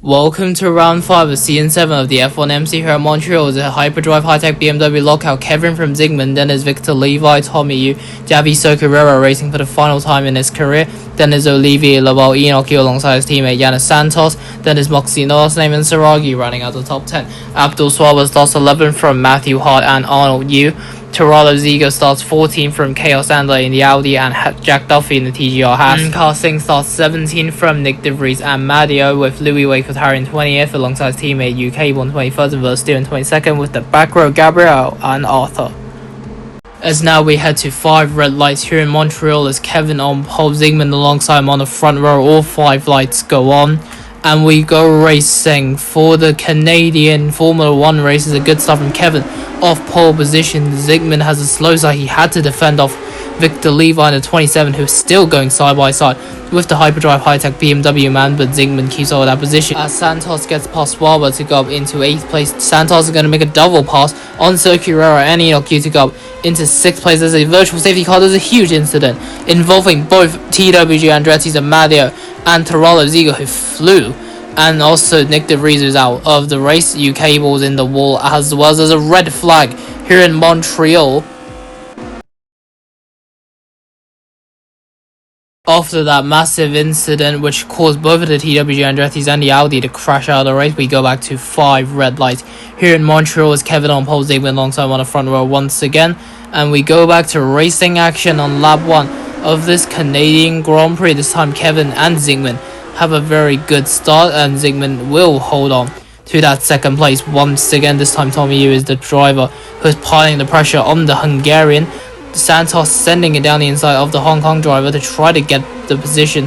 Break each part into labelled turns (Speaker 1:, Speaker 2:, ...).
Speaker 1: Welcome to round 5 of season 7 of the F.1.M.C here at Montreal. The hyperdrive high-tech BMW lockout. Kevin from Zygmunt, then is Victor Levi, Tommy Yu, Javi Socarera racing for the final time in his career. Then is Olivier Laval Enoch alongside his teammate Yannis Santos. Then is Moxie Noah's name and Saragi running out the top 10. Abdul Swab lost 11 from Matthew Hart and Arnold Yu. Toralo Zigo starts 14 from Chaos Andler in the Audi and Jack Duffy in the TGR Haas. And Car Singh starts 17 from Nick De Vries and Madio, with Louis Wakefield Harry in 20th alongside his teammate UK Born 21st and Versteer in 22nd, with the back row Gabriel and Arthur. As now we head to 5 red lights here in Montreal as Kevin on pole, Zygmunt alongside him on the front row. All 5 lights go on and we go racing for the Canadian Formula 1 races. A good start from Kevin off pole position. Zygmunt has a slow side. He had to defend off Victor Levi in the 27, who is still going side by side with the hyperdrive high-tech BMW man, but Zygmunt keeps hold of that position as Santos gets past Swaba to go up into 8th place. Santos is going to make a double pass on Socarera and Enoch to go up into 6th place. There's a virtual safety car. There's a huge incident involving both TWG Andretti's Amadio and Toralo Zigo, who flew, and also Nick De Vries is out of the race. UK balls in the wall as well. There's a red flag here in Montreal after that massive incident which caused both of the TWG Andretti's and the Audi to crash out of the race. We go back to 5 red lights here in Montreal as Kevin on pole, Zygmunt alongside on the front row once again, and we go back to racing action on lap 1 of this Canadian Grand Prix. This time Kevin and Zygmunt have a very good start and Zygmunt will hold on to that 2nd place once again. This time Tommy Yu is the driver who's piling the pressure on the Hungarian. Santos sending it down the inside of the Hong Kong driver to try to get the position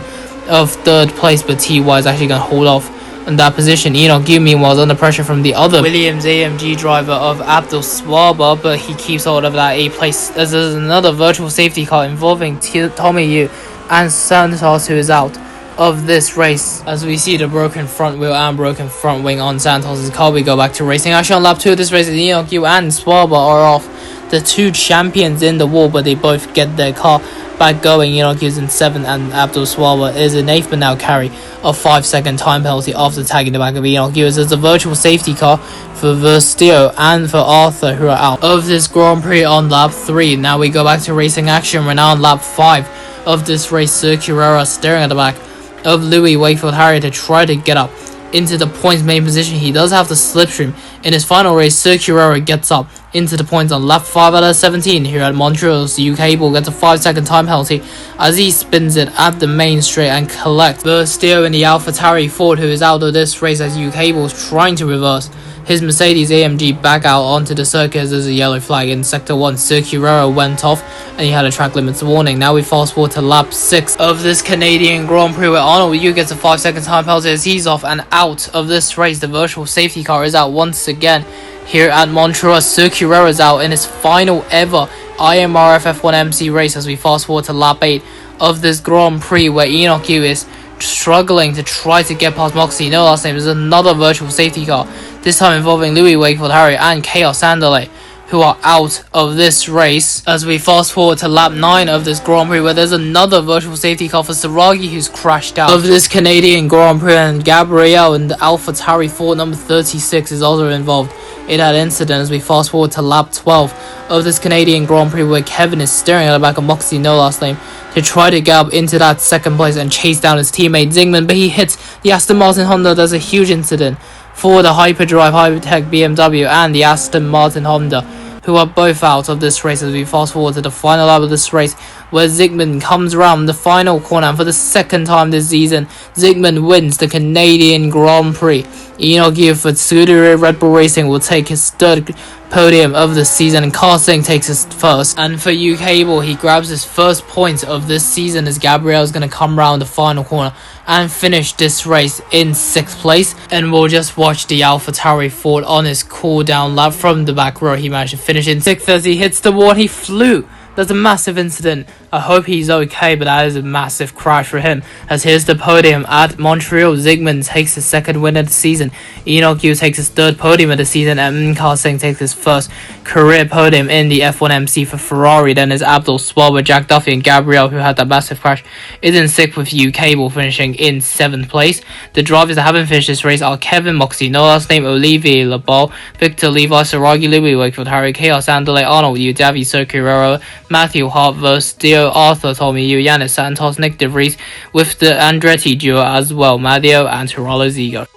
Speaker 1: of 3rd place, but TY is actually going to hold off in that position. Enoch Yu meanwhile is under pressure from the other Williams AMG driver of Abdul Swaba, but he keeps hold of that 8th place as there's another virtual safety car involving Tommy Yu and Santos, who is out of this race as we see the broken front wheel and broken front wing on Santos' car. We go back to racing action on lap 2 of this race. Enoch Yu and Swaba are off, the 2 champions in the wall, but they both get their car back going. Enoch Yu's in 7th and Abdul Swaba is in 8th, but now carry a 5-second time penalty after tagging the back of Enoch Yu. There's a virtual safety car for Versteer and for Arthur, who are out of this Grand Prix on lap 3. Now we go back to racing action. We're now on lap 5 of this race. Socarera staring at the back of Louis Wakefield Harry to try to get up into the points main position. He does have the slipstream in his final race. Socarera gets up into the points on lap 5 out of 17 here at Montreal's UK ball. Gets a 5-second time penalty as he spins it at the main straight and collects Versteer in the AlphaTauri Ford, who is out of this race as UK ball's trying to reverse his Mercedes AMG back out onto the circuit as there's a yellow flag in sector 1. Socarera went off and he had a track limits warning. Now we fast forward to lap 6 of this Canadian Grand Prix where Arnold Yu gets a 5-second time penalty as he's off and out of this race. The virtual safety car is out once again here at Montreal. Socarera is out in his final ever IMRF F.1.M.C race as we fast forward to lap 8 of this Grand Prix where Enoch Yu is struggling to try to get past Moxie. No last name is another virtual safety car, this time involving Louis Wakefield Harry and Chaos Andler, who are out of this race as we fast forward to lap 9 of this Grand Prix where there's another virtual safety car for Saragi, who's crashed out of this Canadian Grand Prix, and Gabriel in the AlphaTauri Ford number 36 is also involved in that incident as we fast forward to lap 12 of this Canadian Grand Prix where Kevin is staring at the back of Moxie, no last name, to try to get up into that 2nd place and chase down his teammate Zygmunt, but he hits the Aston Martin Honda. There's a huge incident for the hyperdrive high-tech BMW and the Aston Martin Honda, who are both out of this race as we fast forward to the final lap of this race where Zygmunt comes around the final corner, and for the 2nd time this season Zygmunt wins the Canadian Grand Prix. Enoch Yu for Scuderia Red Bull Racing will take his 3rd podium of the season and Car Singh takes his 1st, and for UK ball he grabs his 1st point of this season as Gabriel is going to come around the final corner and finish this race in 6th place. And we'll just watch the AlphaTauri Ford on his cool down lap from the back row. He managed to finish in 6th as he hits the wall and he flew. There's a massive incident I hope he's okay, but that is a massive crash for him. As here's the podium at Montreal. Zygmunt takes his second win of the season. Enoch Yu takes his third podium of the season, and Singh takes his first career podium in the F1.M.C for Ferrari. Then there's Abdul Swalber, Jack Duffy, and Gabriel, who had that massive crash, is in 6th with Hugh Cable finishing in 7th place. The drivers that haven't finished this race are Kevin Moxey, no last name, Olivier Lebol, Victor Levi, Saragi Louis, Wakefield Harry, Chaos Andale, Arnold Yu, Davi Sokirero, Matthew Hartverse, Dio Arthur, Tommy Yu, Yanis Santos, Nick DeVries, with the Andretti duo as well, Matteo and Tirolo Zigo.